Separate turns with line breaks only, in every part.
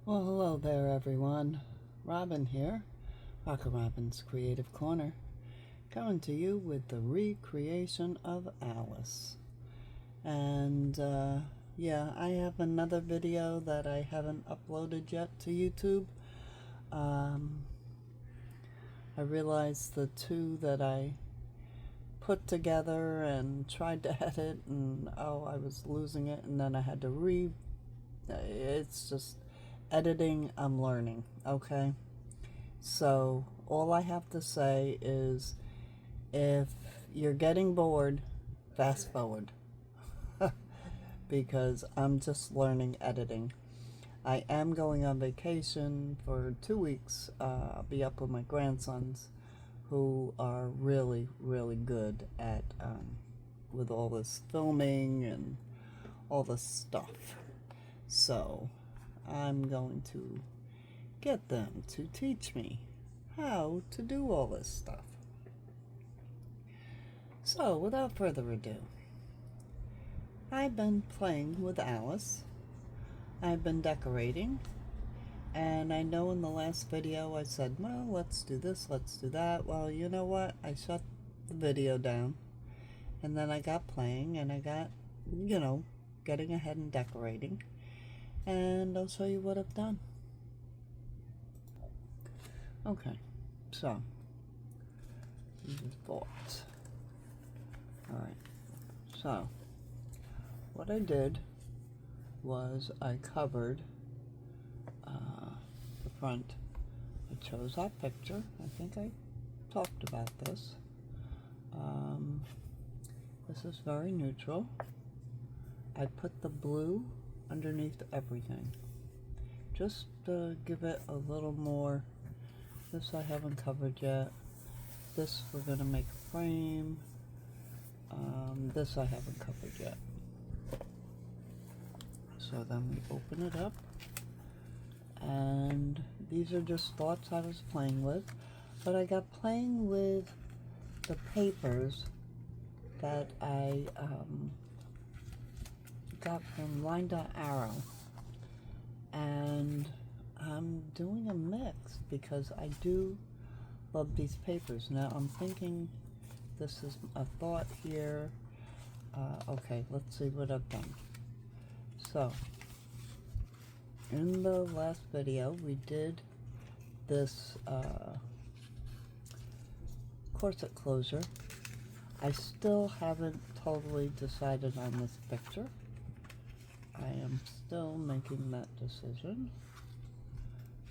Well, hello there, everyone. Robin here, Rocker Robin's Creative Corner, coming to you with the recreation of Alice. And, yeah, I have another video that I haven't uploaded yet to YouTube. I realized the two that I put together and tried to edit, and I was losing it, and then I had to it's just editing. I'm learning, okay? So all I have to say is, if you're getting bored, fast forward. Because I'm just learning editing. I am going on vacation for 2 weeks. I'll be up with my grandsons, who are really, really good at with all this filming and all this stuff. So I'm going to get them to teach me how to do all this stuff. So without further ado, I've been playing with Alice. I've been decorating, and I know in the last video I said, well, let's do this, let's do that. Well, you know what? I shut the video down, and then I got playing, and I got, getting ahead and decorating. And I'll show you what I've done. Okay, so thoughts. Alright, so what I did was I covered the front. I chose our picture. I think I talked about this. This is very neutral. I put the blue underneath everything, just to give it a little more. This I haven't covered yet. This we're gonna make a frame. This I haven't covered yet. So then we open it up, and these are just thoughts I was playing with, but I got playing with the papers that I got from Line.Arrow, and I'm doing a mix because I do love these papers. Now I'm thinking this is a thought here. Okay, let's see what I've done. So in the last video we did this corset closure. I still haven't totally decided on this picture. I am still making that decision.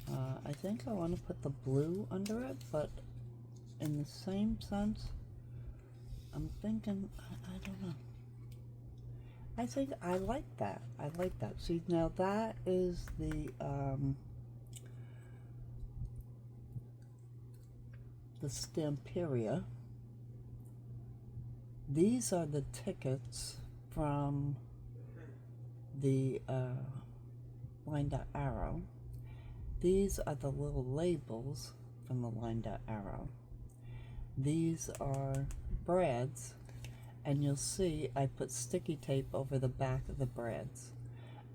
I think I want to put the blue under it, but in the same sense, I'm thinking, I don't know. I think I like that. I like that. See, now that is the Stamperia. These are the tickets from the Line.Arrow. These are the little labels from the Line.Arrow. These are brads, and you'll see I put sticky tape over the back of the brads.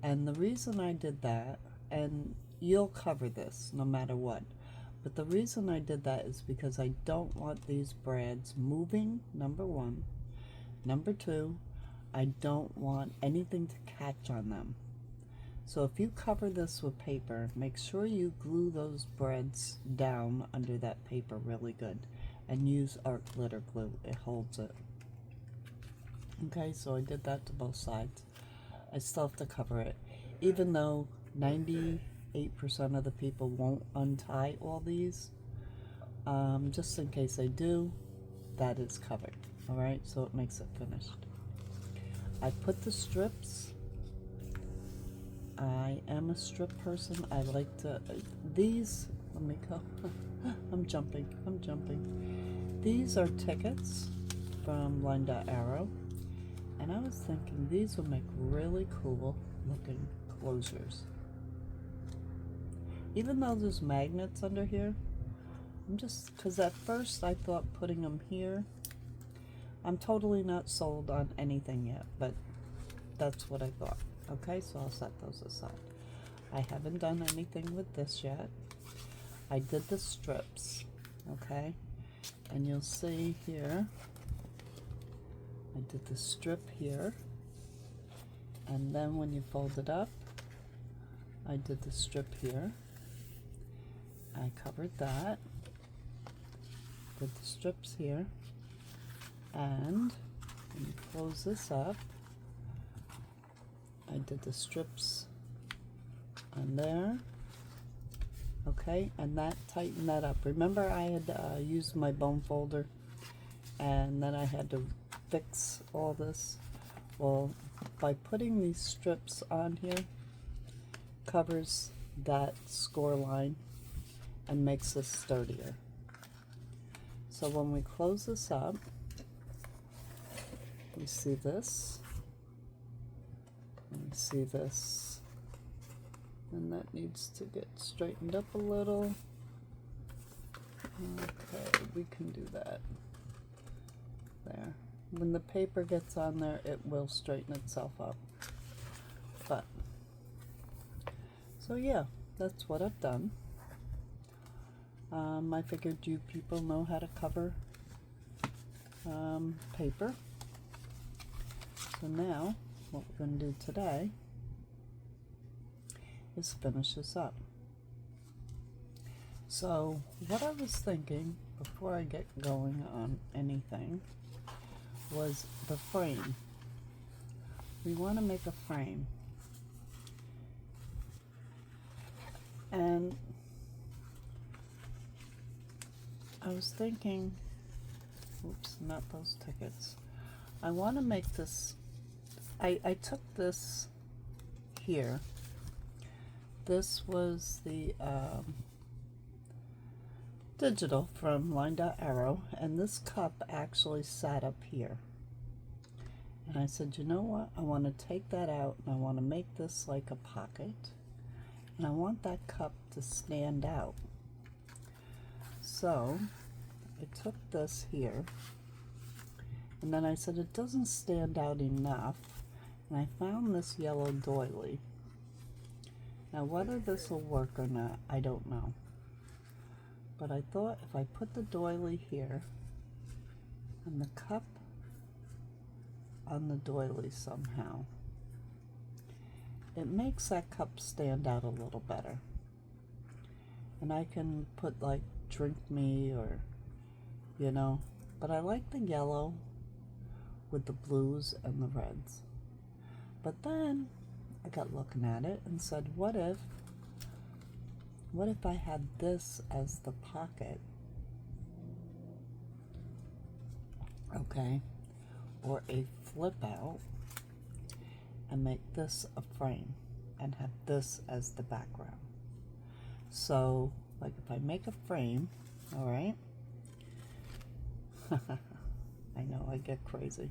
And the reason I did that, and you'll cover this no matter what, but the reason I did that is because I don't want these brads moving, number one. Number two, I don't want anything to catch on them. So if you cover this with paper, make sure you glue those brads down under that paper really good, and use art glitter glue. It holds it. Okay, so I did that to both sides. I still have to cover it, even though 98% of the people won't untie all these. Just in case they do, that is covered. All right, so it makes it finished. I put the strips. I am a strip person. I like to, these, let me go. I'm jumping. These are tickets from Line.Arrow, and I was thinking these would make really cool looking closures. Even though there's magnets under here, because at first I thought putting them here. I'm totally not sold on anything yet, but that's what I thought. Okay, so I'll set those aside. I haven't done anything with this yet. I did the strips, okay? And you'll see here, I did the strip here, and then when you fold it up, I did the strip here. I covered that, did the strips here, and when you close this up, I did the strips on there, okay, and that tightened that up. Remember I had used my bone folder and then I had to fix all this? Well, by putting these strips on here, covers that score line and makes this sturdier. So when we close this up, we see this, and we see this, and that needs to get straightened up a little. Okay, we can do that. There. When the paper gets on there, it will straighten itself up. But, so yeah, that's what I've done. I figured you people know how to cover paper. So now, what we're going to do today is finish this up. So, what I was thinking before I get going on anything was the frame. We want to make a frame. And I was thinking, oops, not those tickets. I want to make this, I took this here. This was the digital from Line.Arrow, and this cup actually sat up here. And I said, you know what? I want to take that out and I want to make this like a pocket. And I want that cup to stand out. So I took this here, and then I said it doesn't stand out enough, and I found this yellow doily. Now whether this will work or not, I don't know. But I thought if I put the doily here and the cup on the doily somehow, it makes that cup stand out a little better. And I can put like drink me or, you know, but I like the yellow with the blues and the reds. But then I got looking at it and said, what if I had this as the pocket, okay, or a flip out, and make this a frame and have this as the background. So like if I make a frame, all right, I know I get crazy,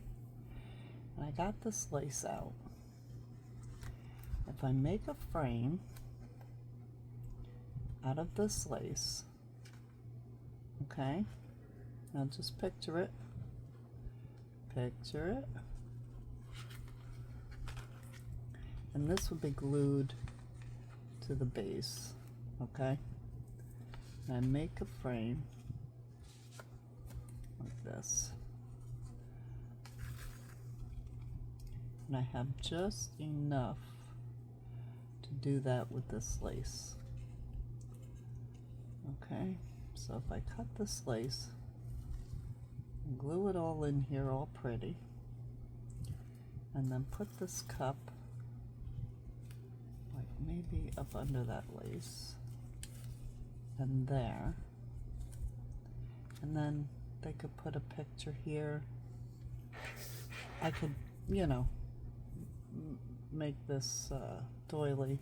and I got this lace out. If I make a frame out of this lace, okay, now just picture it, and this would be glued to the base, okay, and I make a frame like this, and I have just enough to do that with this lace. Okay, so if I cut this lace and glue it all in here all pretty, and then put this cup like maybe up under that lace and there, and then they could put a picture here. I could, you know, make this doily.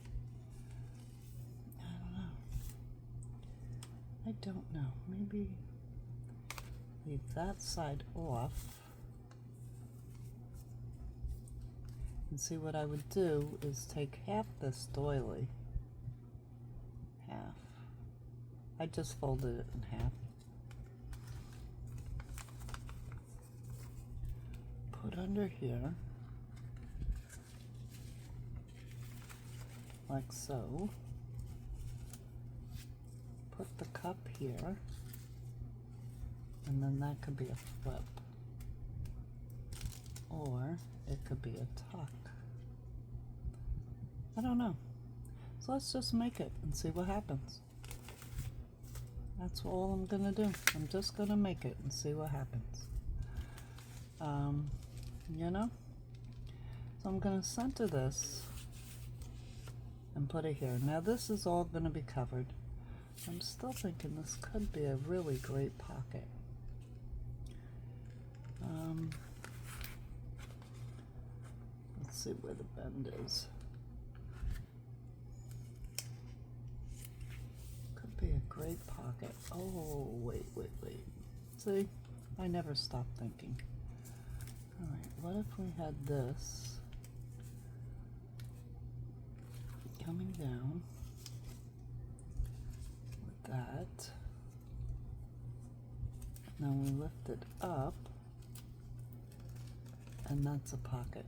I don't know, maybe leave that side off, and see what I would do is take half this doily, half, I just folded it in half, put under here, like so. Put the cup here, and then that could be a flip, or it could be a tuck. I don't know. So let's just make it and see what happens. That's all I'm gonna do. I'm just gonna make it and see what happens. You know? So I'm gonna center this and put it here. Now this is all gonna be covered. I'm still thinking this could be a really great pocket. Let's see where the bend is. Could be a great pocket. Oh, wait. See, I never stop thinking. All right, what if we had this coming down with that? Now we lift it up, and that's a pocket.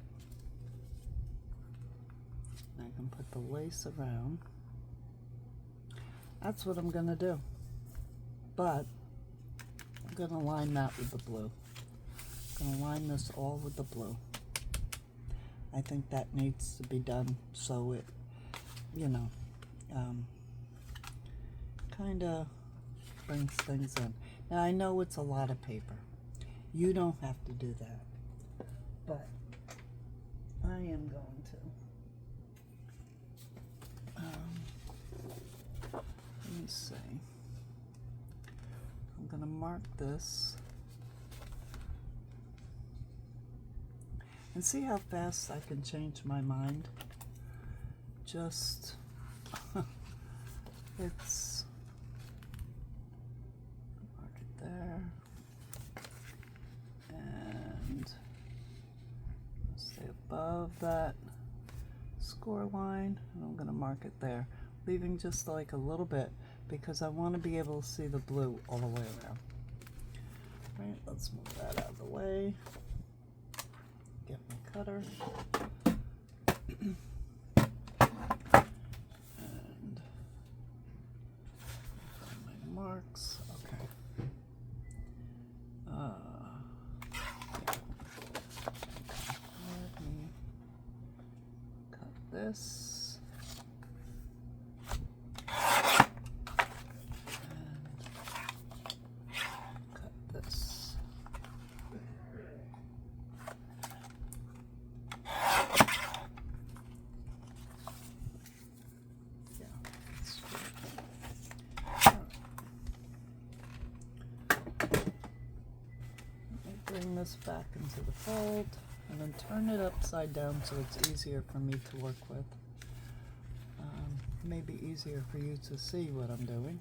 I can put the lace around. That's what I'm gonna do. But I'm gonna line that with the blue. I'm gonna line this all with the blue. I think that needs to be done so it, you know, kind of brings things in. Now I know it's a lot of paper. You don't have to do that, but I am going to. Let me see. I'm going to mark this and see how fast I can change my mind. Just it's mark it there and stay above that score line, and I'm going to mark it there, leaving just like a little bit because I want to be able to see the blue all the way around. All right, let's move that out of the way. Get my cutter. And my marks. Okay. Let me cut this. Bring this back into the fold and then turn it upside down so it's easier for me to work with. Maybe easier for you to see what I'm doing.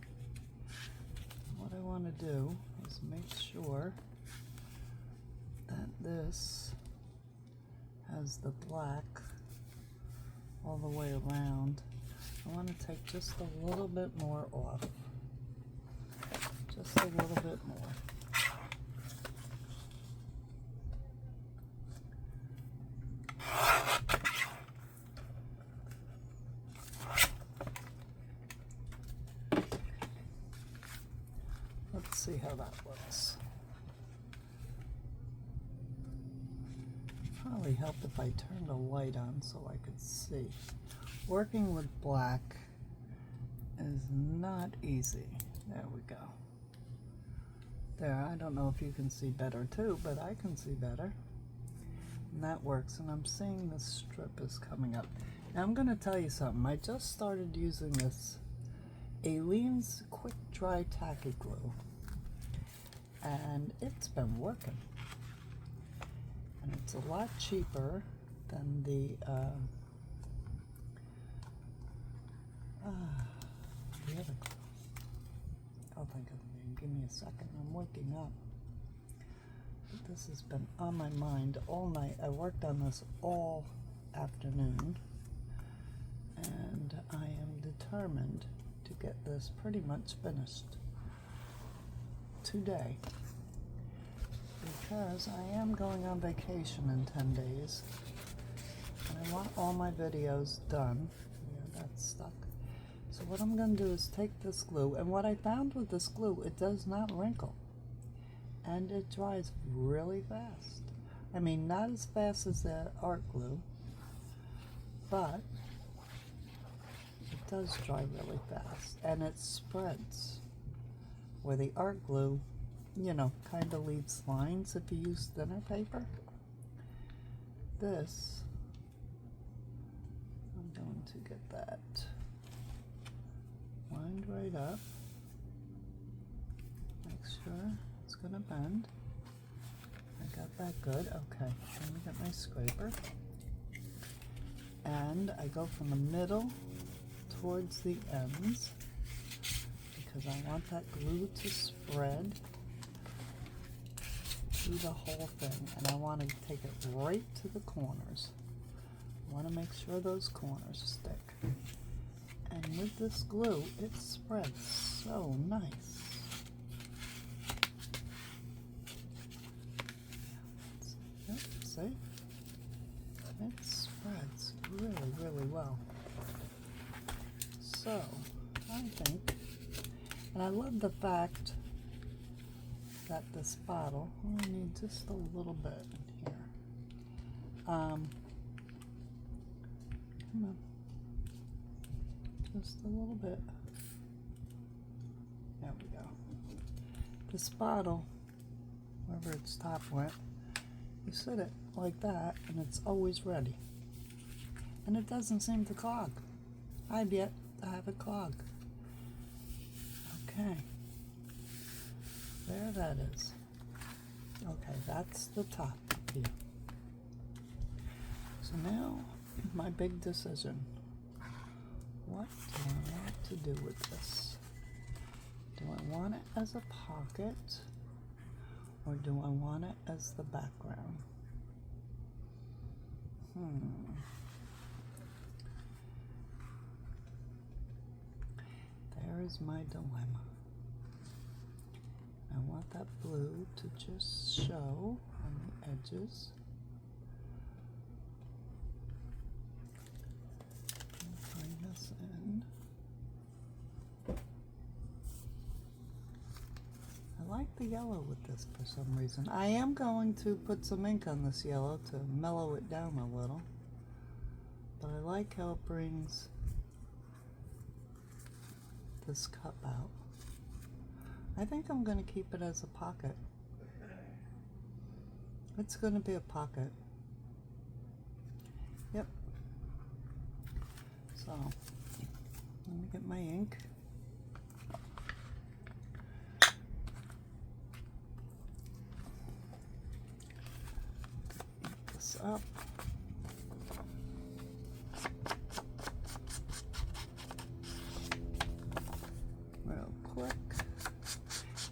What I want to do is make sure that this has the black all the way around. I want to take just a little bit more off. Just a little bit more. Let's see how that looks. Probably help if I turned the light on so I could see. Working with black is not easy. There we go. There, I don't know if you can see better too, but I can see better. And that works, and I'm seeing the strip is coming up. Now I'm going to tell you something. I just started using this Aleene's Quick Dry Tacky Glue, and it's been working. And it's a lot cheaper than the other glue. I'll think of the name. Give me a second. I'm waking up. But this has been on my mind all night. I worked on this all afternoon, and I am determined to get this pretty much finished today, because I am going on vacation in 10 days, and I want all my videos done. Yeah, what I'm going to do is take this glue, and what I found with this glue, it does not wrinkle, and it dries really fast. I mean, not as fast as the art glue, but it does dry really fast, and it spreads. Where the art glue, you know, kind of leaves lines if you use thinner paper. This, I'm going to get that lined right up. Make sure it's going to bend. I got that good. Okay, let me get my scraper. And I go from the middle towards the ends because I want that glue to spread through the whole thing, and I want to take it right to the corners. I want to make sure those corners stick. And with this glue, it spreads so nice. Yep, see? It spreads really, really well. So, I think, and I love the fact that this bottle, I need just a little bit in here. Come on. Just a little bit. There we go. This bottle, wherever its top went, you set it like that and it's always ready. And it doesn't seem to clog. I've yet to have it clog. Okay. There that is. Okay, that's the top here. So now, my big decision. What do I want to do with this? Do I want it as a pocket, or do I want it as the background? There is my dilemma. I want that blue to just show on the edges. Bring this in. I like the yellow with this for some reason. I am going to put some ink on this yellow to mellow it down a little. But I like how it brings this cup out. I think I'm going to keep it as a pocket. It's going to be a pocket. Yep. So, let me get my ink. Ink this up. Real quick.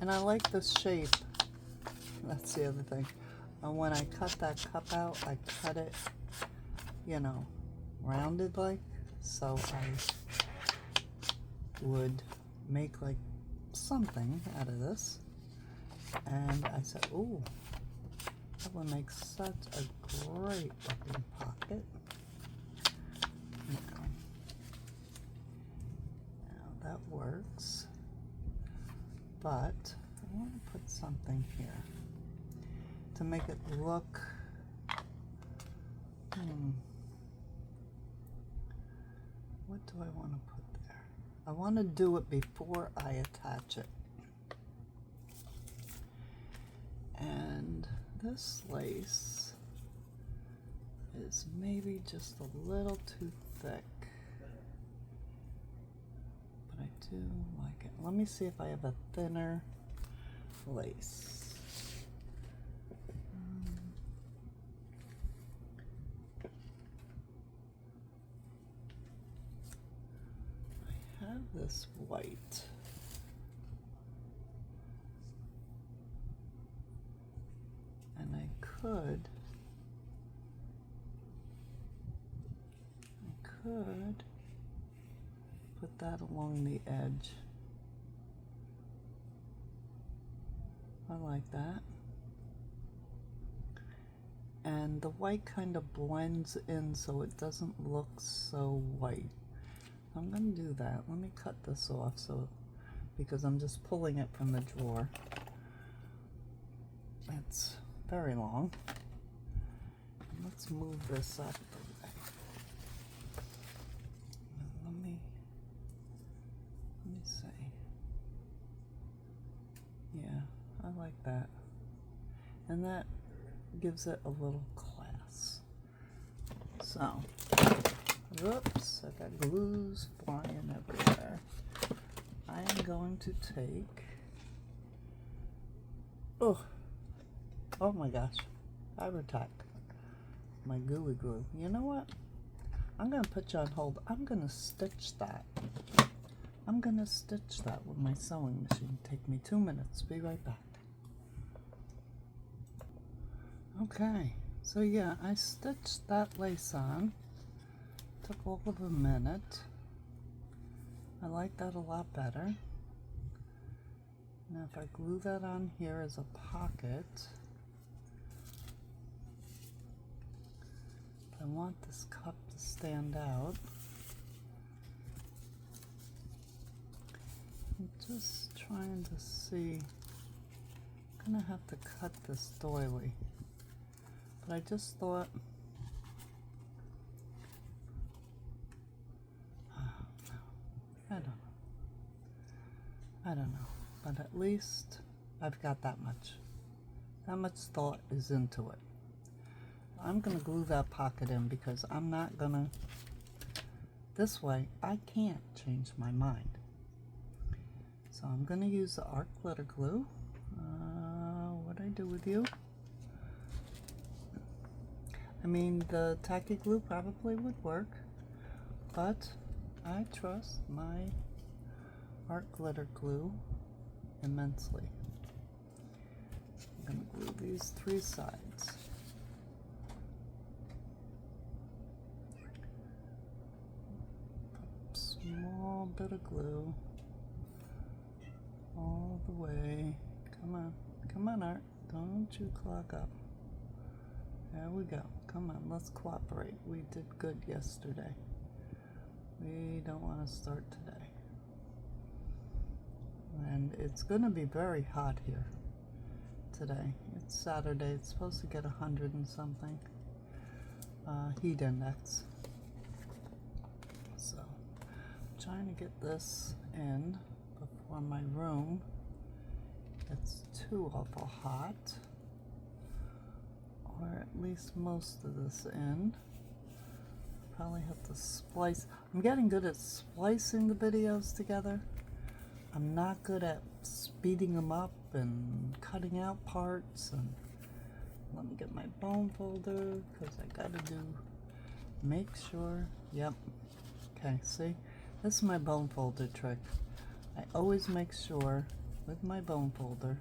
And I like this shape. That's the other thing. When I cut that cup out, I cut it, you know, rounded like, so I would make like something out of this. And I said, ooh, that would make such a great looking pocket. Now that works. But I want to put something here to make it look, what do I want to put there? I want to do it before I attach it. And this lace is maybe just a little too thick. But I do like it. Let me see if I have a thinner lace. I have this white. And I could put that along the edge. I like that. And the white kind of blends in so it doesn't look so white. I'm going to do that. Let me cut this off because I'm just pulling it from the drawer. It's very long. Let's move this up the way. Let me see. Yeah, I like that. And that gives it a little class. So, whoops, I got glues flying everywhere. I am going to take, oh my gosh, Tack, my gooey glue. You know what? I'm going to put you on hold. I'm going to stitch that. I'm going to stitch that with my sewing machine. Take me 2 minutes. Be right back. Okay, so yeah, I stitched that lace on. Took all of a minute. I like that a lot better. Now if I glue that on here as a pocket, I want this cup to stand out. I'm just trying to see. I'm gonna have to cut this doily, but I just thought, I don't know, but at least I've got that much. That much thought is into it. I'm gonna glue that pocket in because I'm not gonna, this way I can't change my mind. So I'm gonna use the art glitter glue. What'd I do with you? I mean, the tacky glue probably would work, but I trust my art glitter glue immensely. I'm gonna glue these 3 sides. Put a small bit of glue all the way. Come on, Art, don't you clog up. There we go. Come on, let's cooperate. We did good yesterday. We don't want to start today. And it's gonna be very hot here today. It's Saturday. It's supposed to get 100 and something heat index. So I'm trying to get this in before my room gets too awful hot, or at least most of this in. Probably have to splice. I'm getting good at splicing the videos together. I'm not good at speeding them up and cutting out parts. And let me get my bone folder because I gotta make sure. Yep. Okay, see, this is my bone folder trick. I always make sure with my bone folder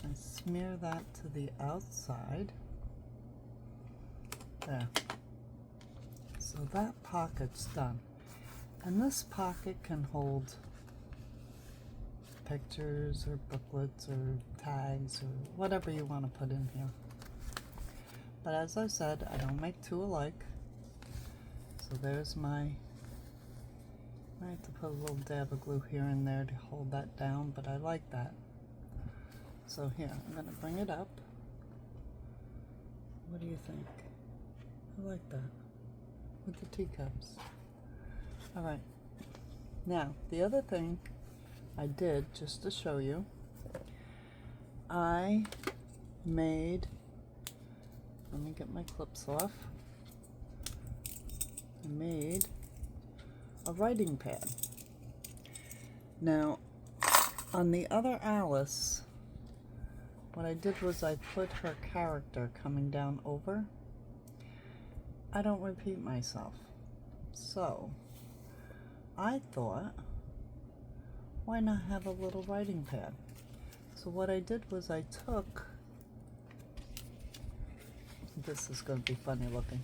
I smear that to the outside. There. So that pocket's done. And this pocket can hold pictures or booklets or tags or whatever you want to put in here. But as I said, I don't make 2 alike. So there's my, I have to put a little dab of glue here and there to hold that down, but I like that. So here, I'm going to bring it up. What do you think? I like that. With the teacups. Alright. Now, the other thing I did, just to show you, I made, let me get my clips off. I made a writing pad. Now, on the other Alice, what I did was I put her character coming down over. I don't repeat myself. So, I thought, why not have a little writing pad? So what I did was I took, this is going to be funny looking.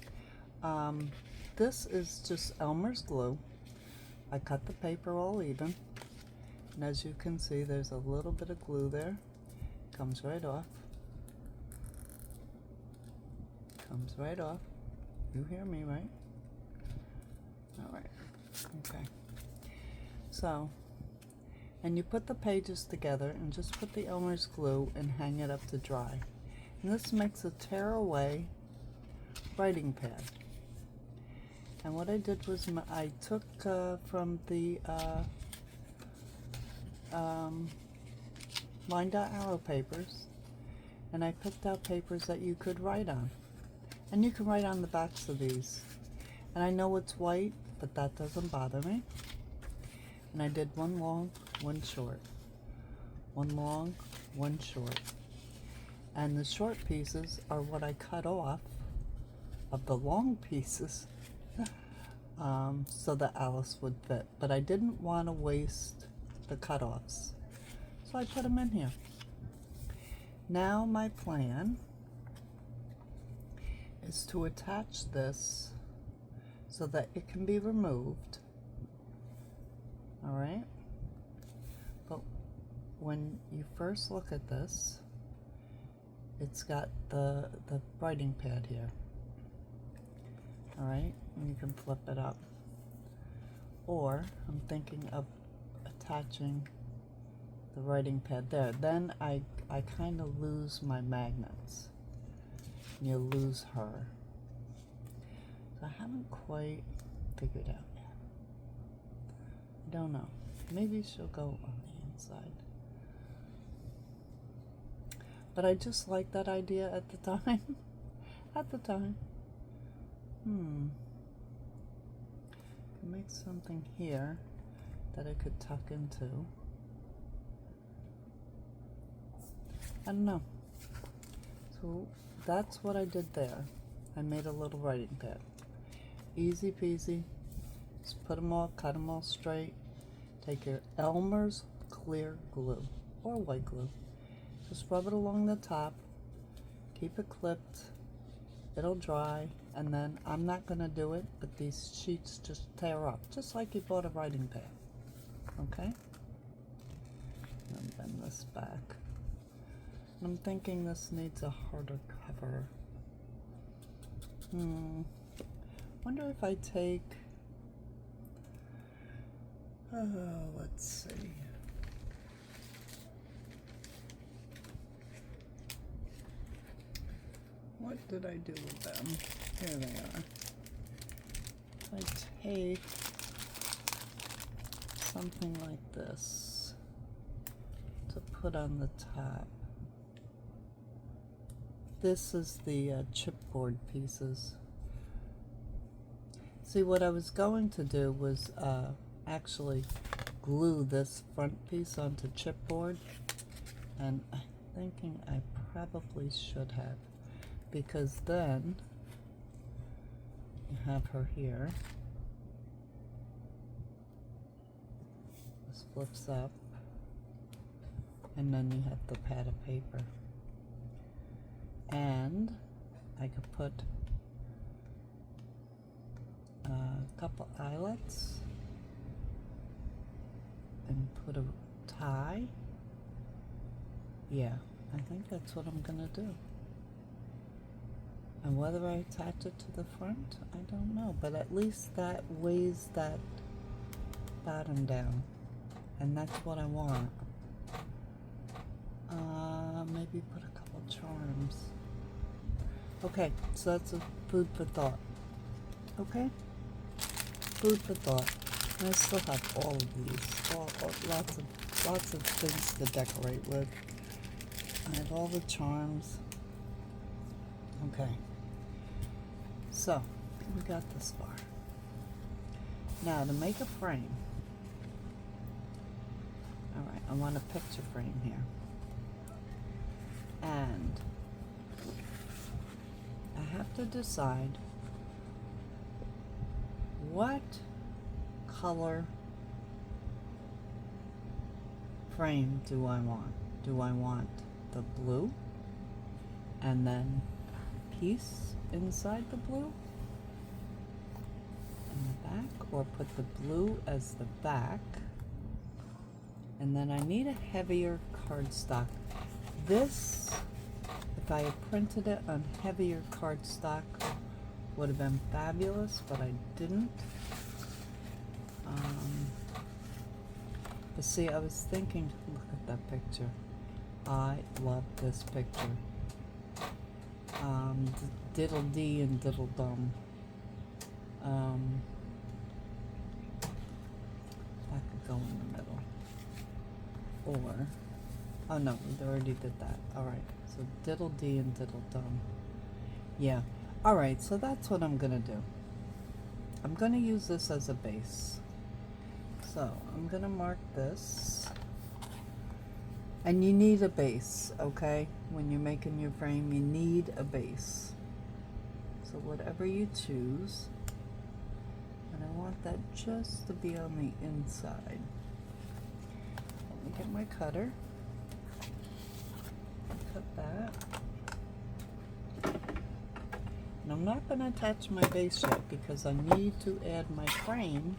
This is just Elmer's glue. I cut the paper all even. And as you can see, there's a little bit of glue there. Comes right off. Comes right off. You hear me, right? All right. Okay. So, and you put the pages together and just put the Elmer's glue and hang it up to dry. And this makes a tear-away writing pad. And what I did was I took from the lined out arrow papers, and I picked out papers that you could write on. And you can write on the backs of these. And I know it's white, but that doesn't bother me. And I did one long, one short. One long, one short. And the short pieces are what I cut off of the long pieces so that Alice would fit. But I didn't want to waste the cutoffs, so I put them in here. Now my plan is to attach this so that it can be removed. All right, but when you first look at this, it's got the writing pad here. All right, and you can flip it up. Or I'm thinking of attaching the writing pad there. Then I kind of lose my magnets. You lose her. So I haven't quite figured out yet. I don't know. Maybe she'll go on the inside. But I just liked that idea at the time. At the time. Can make something here that I could tuck into. I don't know. So that's what I did there. I made a little writing pad. Easy peasy. Just put them all, cut them all straight. Take your Elmer's clear glue or white glue. Just rub it along the top. Keep it clipped. It'll dry, and then I'm not going to do it, but these sheets just tear up, just like you bought a writing pad. Okay? And bend this back. I'm thinking this needs a harder cover. Wonder if I take, let's see. What did I do with them? Here they are. I take something like this to put on the top. This is the chipboard pieces. See, what I was going to do was actually glue this front piece onto chipboard, and I'm thinking I probably should have, because then you have her here. This flips up, and then you have the pad of paper. And I could put a couple eyelets and put a tie. Yeah, I think that's what I'm gonna do. And whether I attach it to the front, I don't know, but at least that weighs that bottom down, and that's what I want. Maybe put a couple charms. Okay, so that's a food for thought. Okay? Food for thought. And I still have all of these. Lots of things to decorate with. I have all the charms. Okay. So, we got this far. Now, to make a frame. Alright, I want a picture frame here. And I have to decide what color frame do I want. Do I want the blue and then piece inside the blue in the back, or put the blue as the back? And then I need a heavier cardstock. This, if I had printed it on heavier cardstock, would have been fabulous, but I didn't. But see, I was thinking, look at that picture. I love this picture. Diddle dee and diddle dum. That could go in the middle. Or, oh no, we already did that. Alright, so diddle dee and diddle dum. Yeah. Alright, so that's what I'm gonna do. I'm gonna use this as a base. So I'm gonna mark this. And you need a base, okay? When you're making your frame, you need a base. So whatever you choose. And I want that just to be on the inside. Let me get my cutter. Cut that. And I'm not going to attach my base yet because I need to add my frame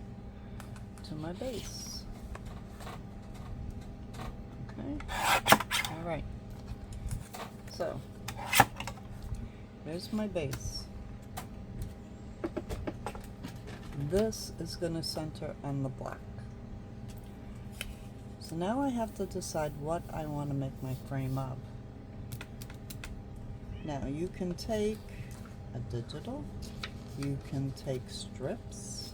to my base. Okay. All right. So there's my base. This is going to center on the black. So now I have to decide what I want to make my frame of. Now you can take a digital, you can take strips.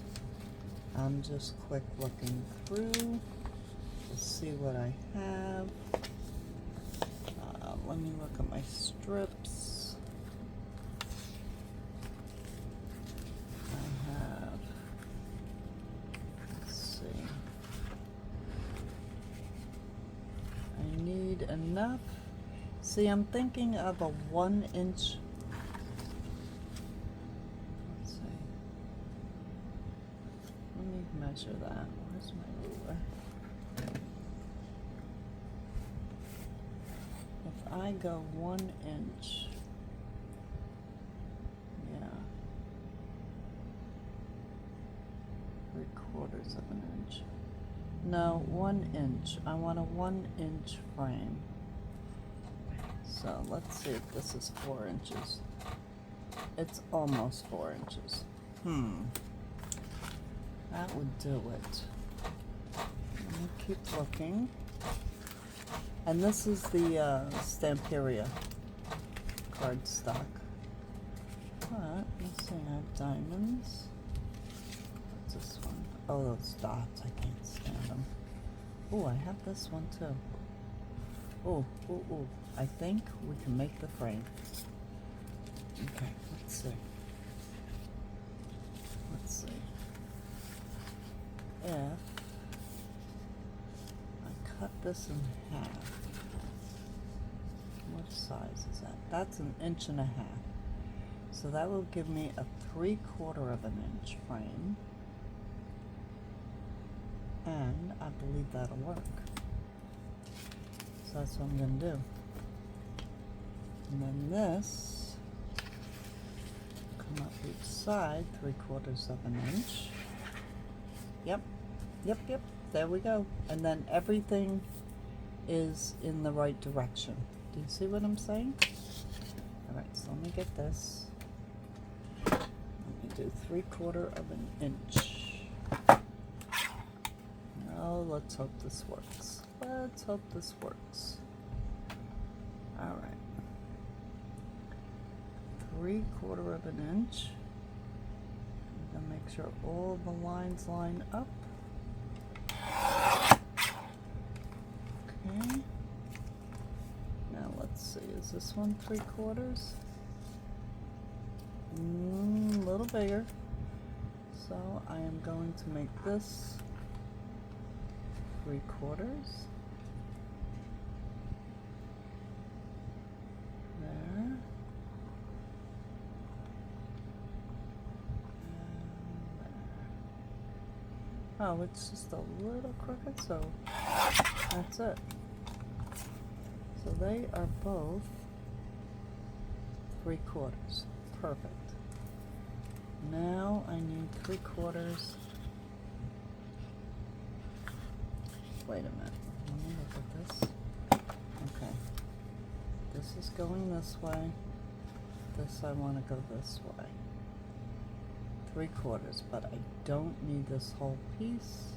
I'm just quick looking through to see what I have. Let me look at my strips. I have, let's see, I need enough. See, I'm thinking of a 1 inch. Let's see. Let me measure that. Where's my ruler? If I go 1 inch, yeah, 3/4 of an inch. No, 1 inch. I want a 1 inch frame. So let's see if this is 4 inches. It's almost 4 inches. That would do it. Let me keep looking. And this is the Stamperia cardstock. But let's see, I have diamonds. What's this one? Oh, those dots, I can't stand them. Oh, I have this one too. Oh, oh, oh. I think we can make the frame. Okay, let's see. Let's see. If I cut this in half, what size is that? That's 1.5 inches. So that will give me a 3/4 of an inch frame. And I believe that'll work. So that's what I'm going to do. And then this, come up each side, 3/4 of an inch. Yep, yep, yep, there we go. And then everything is in the right direction. Do you see what I'm saying? All right, so let me get this. Let me do 3/4 of an inch. Now let's hope this works. Let's hope this works. All right. 3/4 of an inch. I'm gonna make sure all the lines line up. Okay. Now let's see, is this one 3/4? A little bigger. So I am going to make this 3/4. There. Oh, it's just a little crooked, so that's it. So they are both 3/4. Perfect. Now I need 3/4. Wait a minute. Let me look at this. Okay. This is going this way. This I want to go this way. 3/4, but I don't need this whole piece.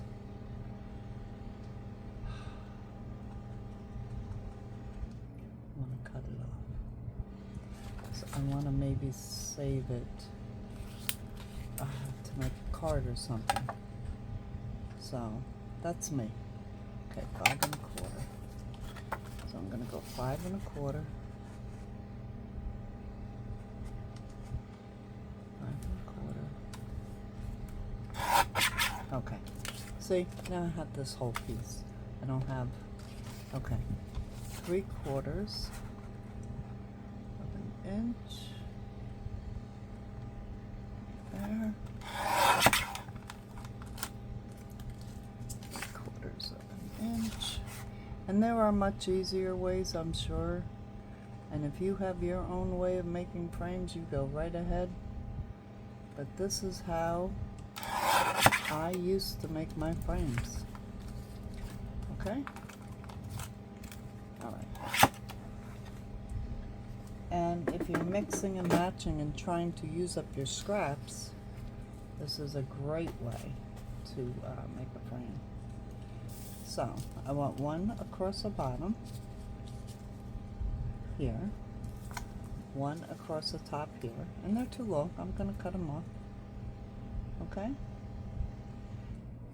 I want to cut it off. So I want to maybe save it to make a card or something. So that's me. Okay, 5 1/4. So I'm going to go 5 1/4. 5 1/4. Okay. See, now I have this whole piece. I don't have, okay, 3/4 of an inch. There. 3/4 of an inch. And there are much easier ways, I'm sure. And if you have your own way of making frames, you go right ahead. But this is how I used to make my frames. Okay? Alright. And if you're mixing and matching and trying to use up your scraps, this is a great way to make a frame. So, I want one across the bottom here, one across the top here, and they're too long. I'm going to cut them off. Okay?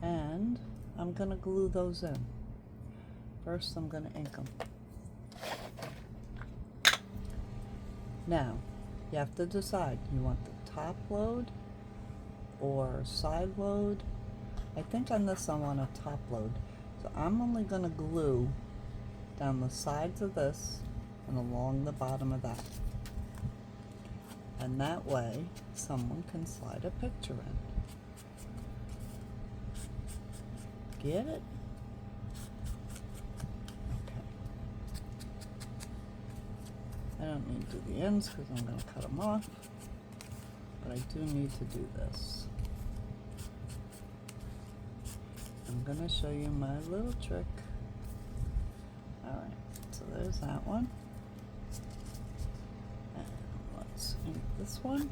And I'm going to glue those in. First, I'm going to ink them. Now, you have to decide. You want the top load or side load? I think on this I want a top load. So I'm only going to glue down the sides of this and along the bottom of that. And that way, someone can slide a picture in. Get it? Okay. I don't need to do the ends because I'm going to cut them off. But I do need to do this. I'm going to show you my little trick. Alright, so there's that one. And let's ink this one.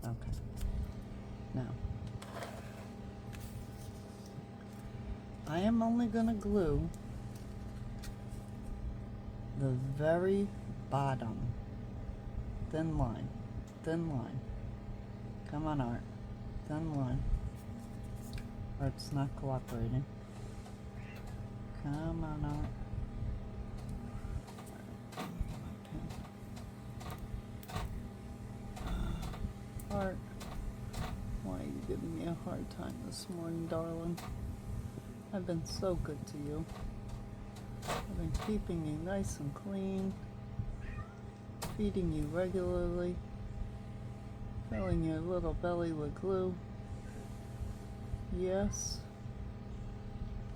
Okay. Now, I am only going to glue the very bottom. Thin line. Thin line. Come on, Art. Thin line. Art's not cooperating. Come on, Art. Art, why are you giving me a hard time this morning, darling? I've been so good to you. I've been keeping you nice and clean, feeding you regularly, filling your little belly with glue. Yes.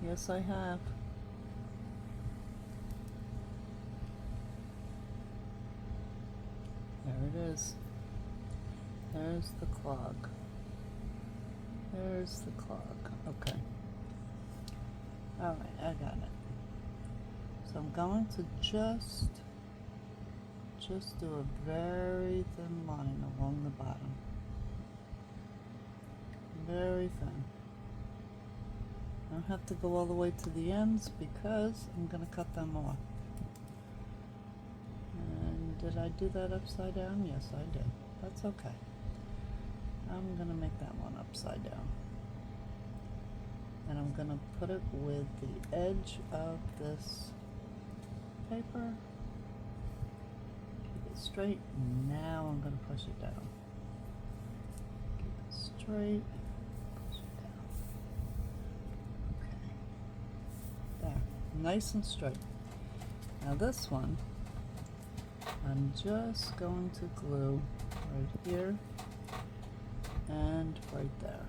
Yes, I have. There it is. There's the clog. There's the clog. Okay. Alright, I got it. So I'm going to just do a very thin line along the bottom. Very thin. I don't have to go all the way to the ends because I'm going to cut them off. And did I do that upside down? Yes, I did. That's okay. I'm going to make that one upside down. And I'm going to put it with the edge of this paper. Keep it straight. Now I'm going to push it down. Keep it straight. Push it down. Okay. There. Nice and straight. Now this one, I'm just going to glue right here and right there.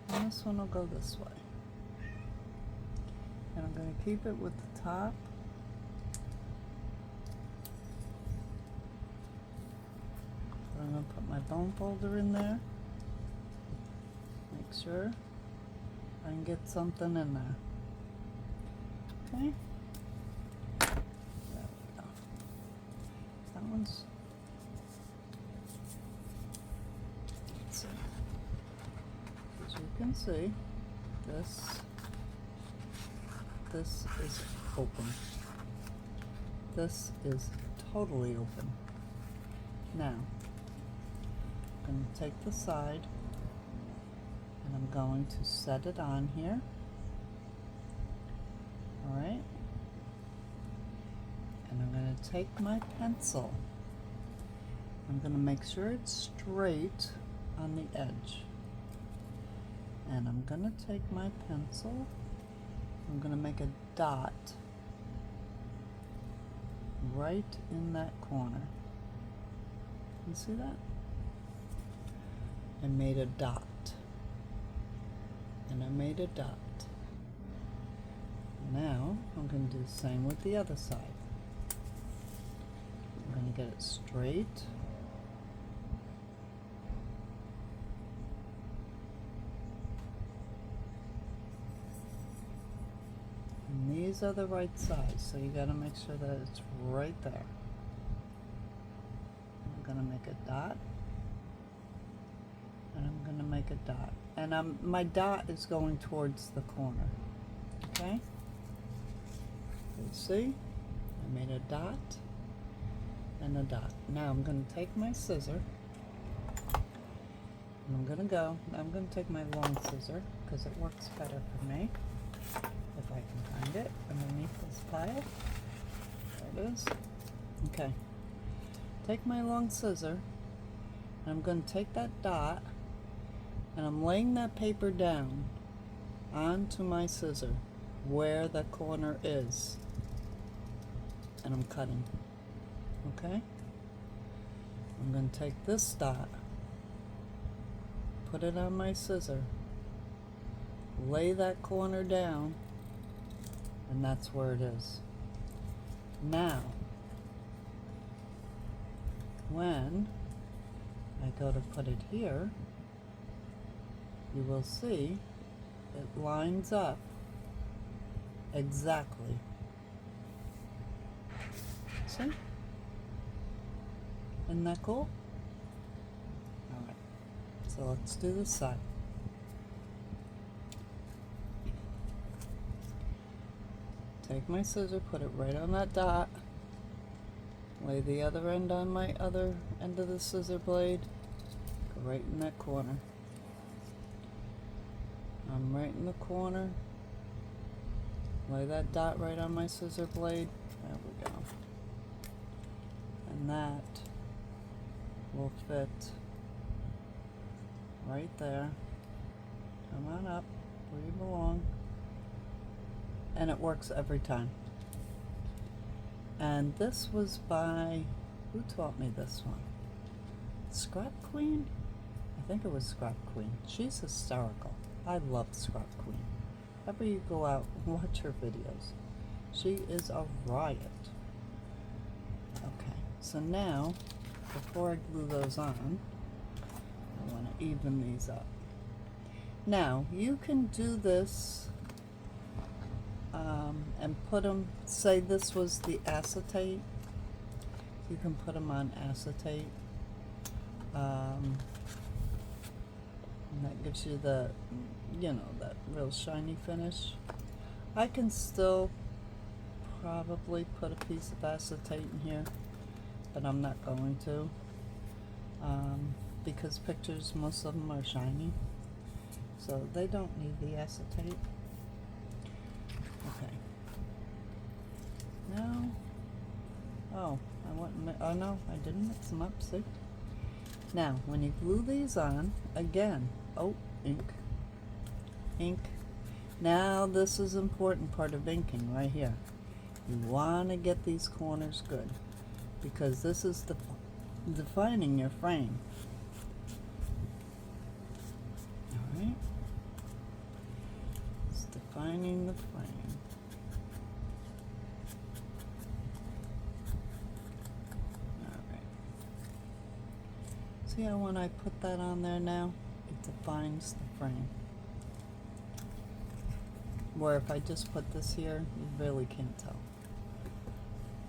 And this one will go this way. And I'm going to keep it with the top. So I'm going to put my bone folder in there. sure I can get something in there. Okay. There we go. That one's, let's see. As you can see, this is open. This is totally open. Now, I'm going to take the side and I'm going to set it on here. Alright. And I'm going to take my pencil. I'm going to make sure it's straight on the edge. And I'm going to take my pencil. I'm going to make a dot right in that corner. You see that? I made a dot. And I made a dot. Now I'm going to do the same with the other side. I'm going to get it straight. And these are the right size, so you got to make sure that it's right there. I'm going to make a dot. And I'm going to make a dot. And my dot is going towards the corner. Okay? You see? I made a dot and a dot. Now I'm going to take my scissor. And I'm going to go. I'm going to take my long scissor because it works better for me. If I can find it underneath this pile. There it is. Okay. Take my long scissor. And I'm going to take that dot. And I'm laying that paper down onto my scissor where the corner is. And I'm cutting. Okay? I'm going to take this dot, put it on my scissor, lay that corner down, and that's where it is. Now, when I go to put it here, you will see it lines up exactly. See? Isn't that cool? Alright, so let's do this side. Take my scissor, put it right on that dot, lay the other end on my other end of the scissor blade, go right in that corner. I'm right in the corner, lay that dot right on my scissor blade, there we go. And that will fit right there. Come on up where you belong. And it works every time. And this was by, who taught me this one? Scrap Queen? I think it was Scrap Queen. She's hysterical. I love Scrap Queen. Ever you go out and watch her videos, she is a riot. Okay, so now, before I glue those on, I want to even these up. Now, you can do this and put them, say this was the acetate, you can put them on acetate. And that gives you the, you know, that real shiny finish. I can still probably put a piece of acetate in here, but I'm not going to, because pictures, most of them are shiny, so they don't need the acetate. Okay. Now, oh, oh no, I didn't mix them up, see? Now, when you glue these on, again, oh, ink, ink. Now, this is important part of inking right here. You want to get these corners good, because this is defining your frame. Alright? It's defining the frame. See how when I put that on there now, it defines the frame. where if I just put this here, you really can't tell.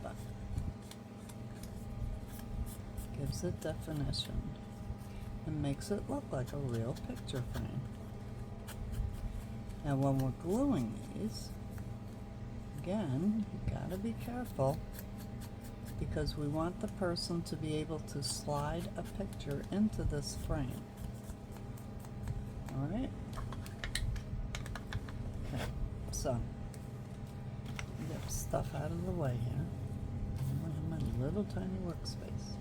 But gives it definition and makes it look like a real picture frame. Now when we're gluing these, again, you gotta be careful because we want the person to be able to slide a picture into this frame. Alright? Okay, so get stuff out of the way here. I have my little tiny workspace.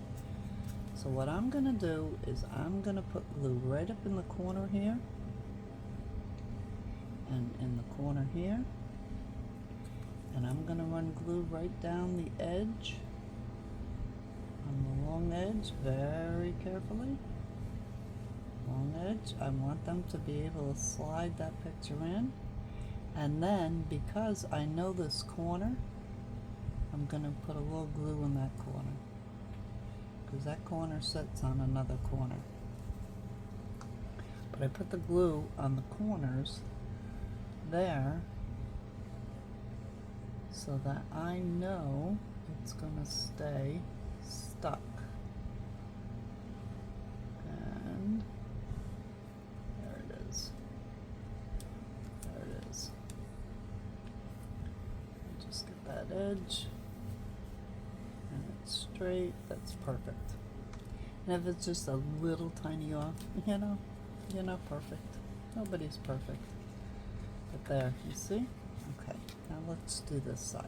So what I'm gonna do is I'm gonna put glue right up in the corner here and in the corner here, and I'm gonna run glue right down the edge, on the long edge, very carefully. Long edge, I want them to be able to slide that picture in, and then because I know this corner, I'm gonna put a little glue in that corner because that corner sits on another corner. But I put the glue on the corners there so that I know it's gonna stay stuck. And there it is. There it is. Just get that edge and it's straight. That's perfect. And if it's just a little tiny off, you know, you're not perfect. Nobody's perfect. But there, you see? Okay, now let's do this side.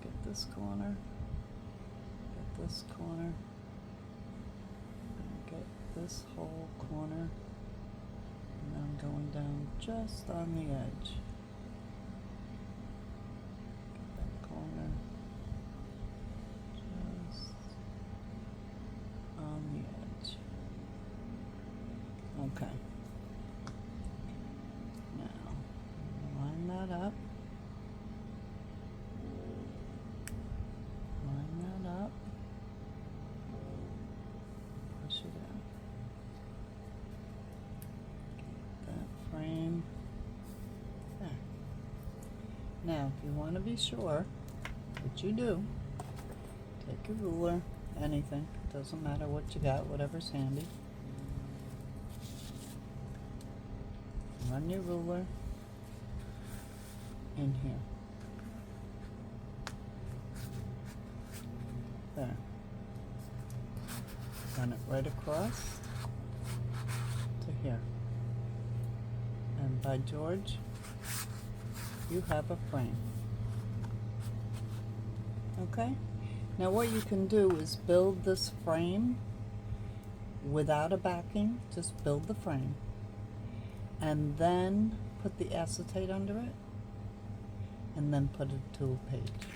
Get this corner, get this corner, and get this whole corner, and I'm going down just on the edge. Get that corner, just on the edge. Okay. Now, line that up. Line that up. Push it out. Get that frame. There. Now, if you want to be sure, which you do, take your ruler, anything. Doesn't matter what you got, whatever's handy. Run your ruler in here. There. Run it right across to here. And by George, you have a frame. Okay? Now what you can do is build this frame without a backing. Just build the frame. And then put the acetate under it, and then put it to a page.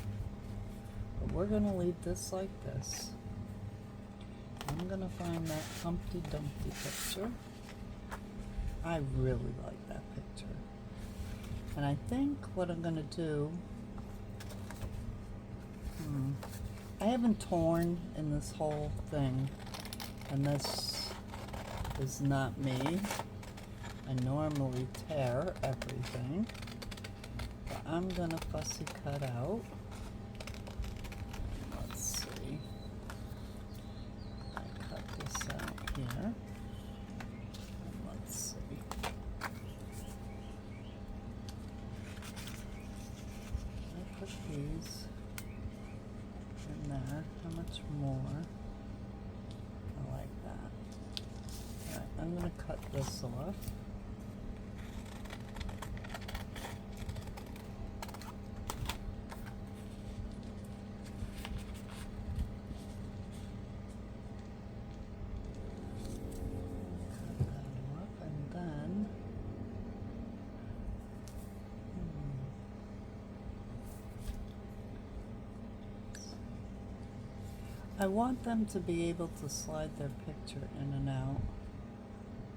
But we're going to leave this like this. I'm going to find that Humpty Dumpty picture. I really like that picture. And I think what I'm going to do, I haven't torn in this whole thing, and this is not me. I normally tear everything, but I'm gonna fussy cut out. Let's see. I cut this out here. And let's see. I put these in there. How much more? I like that. Alright, I'm gonna cut this off. I want them to be able to slide their picture in and out,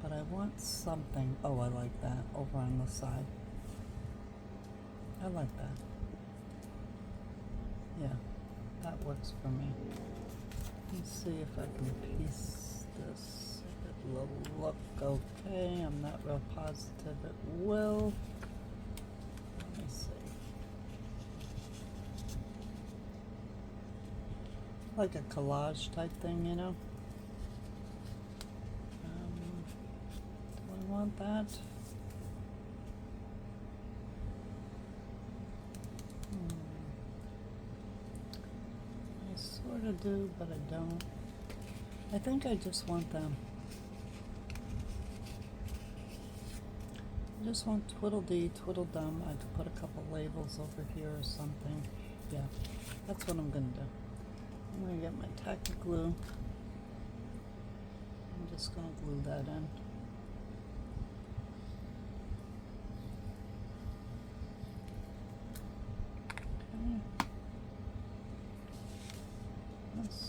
but I want something, oh, I like that, over on the side. I like that. Yeah, that works for me. Let's see if I can piece this a bit will look okay. I'm not real positive it will. Let me see. Like a collage type thing, you know? Do I want that? I sort of do, but I don't. I think I just want them. I just want Twiddledee, Tweedledum. I could put a couple labels over here or something. Yeah, that's what I'm gonna do. I'm gonna get my tacky glue. I'm just gonna glue that in. Okay. This.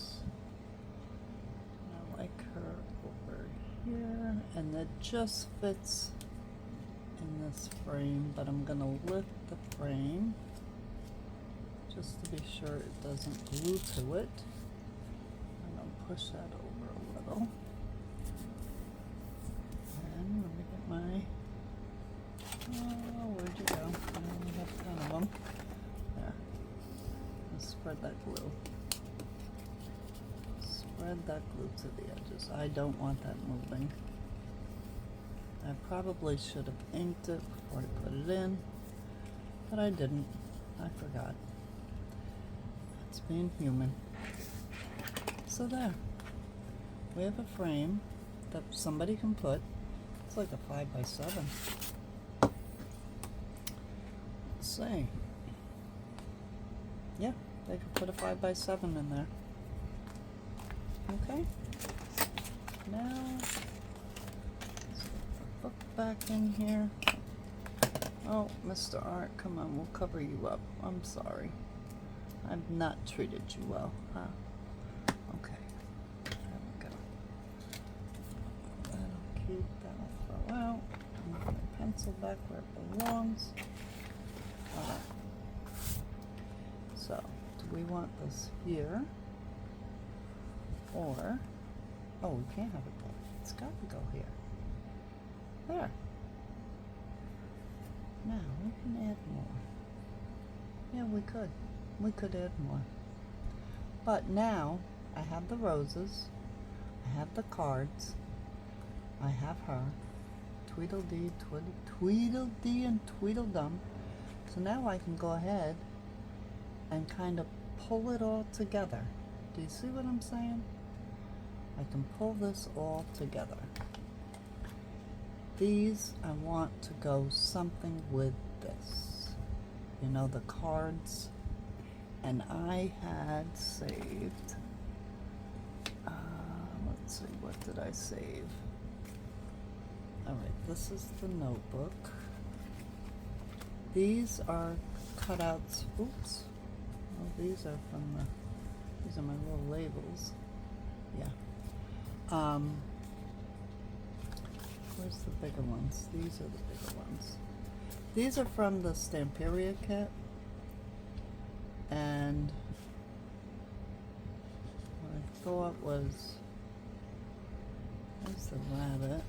I like her over here, and it just fits in this frame, but I'm gonna lift the frame just to be sure it doesn't glue to it. I'm gonna push that over a little. And let me get my, oh, where'd you go? I only have 10 of them. There. Let's spread that glue. Spread that glue to the edges. I don't want that moving. I probably should have inked it before I put it in, but I didn't. I forgot. It's being human. So there. We have a frame that somebody can put. It's like a 5x7. Let's see. Yeah, they could put a 5x7 in there. Okay. Now, let's get the book back in here. Oh, Mr. Art, come on, we'll cover you up. I'm sorry. I've not treated you well, huh? Okay. There we go. That'll keep, that'll throw out. Move my pencil back where it belongs. Alright. So, do we want this here? Or, oh, we can't have it there. It's got to go here. There. Now, we can add more. Yeah, we could. We could add more. But now, I have the roses. I have the cards. I have her. Tweedledee, Tweedledee and Tweedledum. So now I can go ahead and kind of pull it all together. Do you see what I'm saying? I can pull this all together. These, I want to go something with this. You know, the cards. And I had saved, let's see, what did I save? Alright, this is the notebook. These are cutouts. Oops. Oh, these are from the, these are my little labels. Yeah. Where's the bigger ones? These are the bigger ones. These are from the Stamperia kit. And what I thought was, there's the rabbit,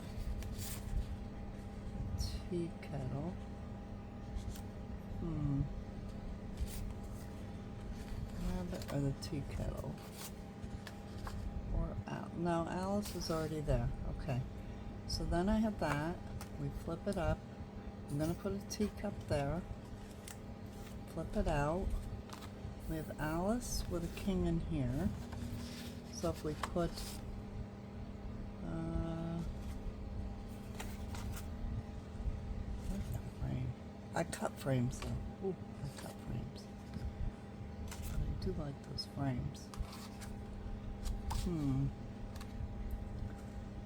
tea kettle. Rabbit or the tea kettle? Or no, Alice is already there. Okay. So then I have that. We flip it up. I'm going to put a teacup there. Flip it out. We have Alice with a king in here. So if we put where's that frame? I cut frames though. Ooh, I cut frames. But I do like those frames.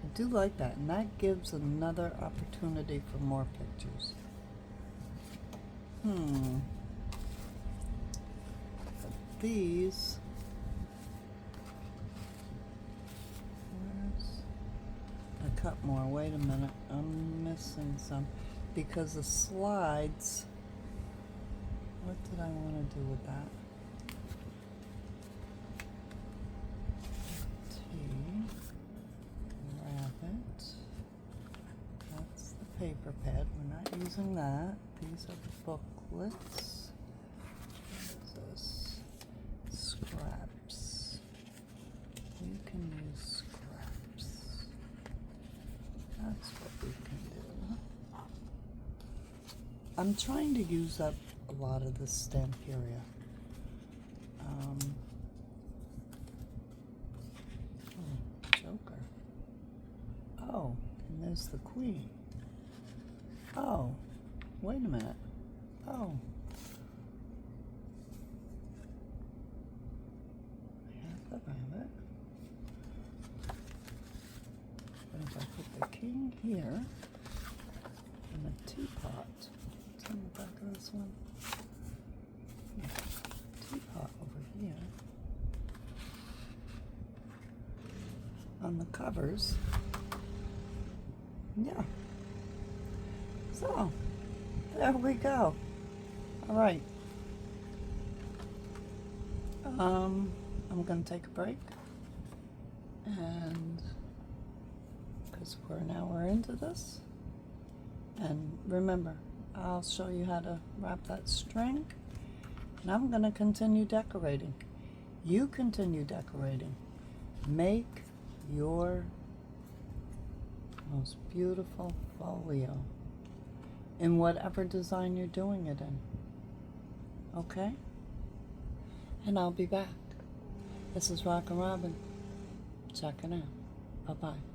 I do like that, and that gives another opportunity for more pictures. These, I cut more. Wait a minute, I'm missing some because the slides. What did I want to do with that? Tea, rabbit, paper pad. We're not using that. These are the booklets. What is this? Scraps. You can use scraps. That's what we can do. I'm trying to use up a lot of the Stamperia. Joker. Oh, and there's the Queen. Oh, wait a minute. Oh. I have the rabbit. And if I put the King here, and a teapot. It's on the back of this one. Yeah, teapot over here. On the covers. Yeah. So, there we go. All right. I'm going to take a break. And because we're an hour into this. And remember, I'll show you how to wrap that string. And I'm going to continue decorating. You continue decorating. Make your most beautiful folio in whatever design you're doing it in. Okay? And I'll be back. This is Rockin' Robin checking out. Bye-bye.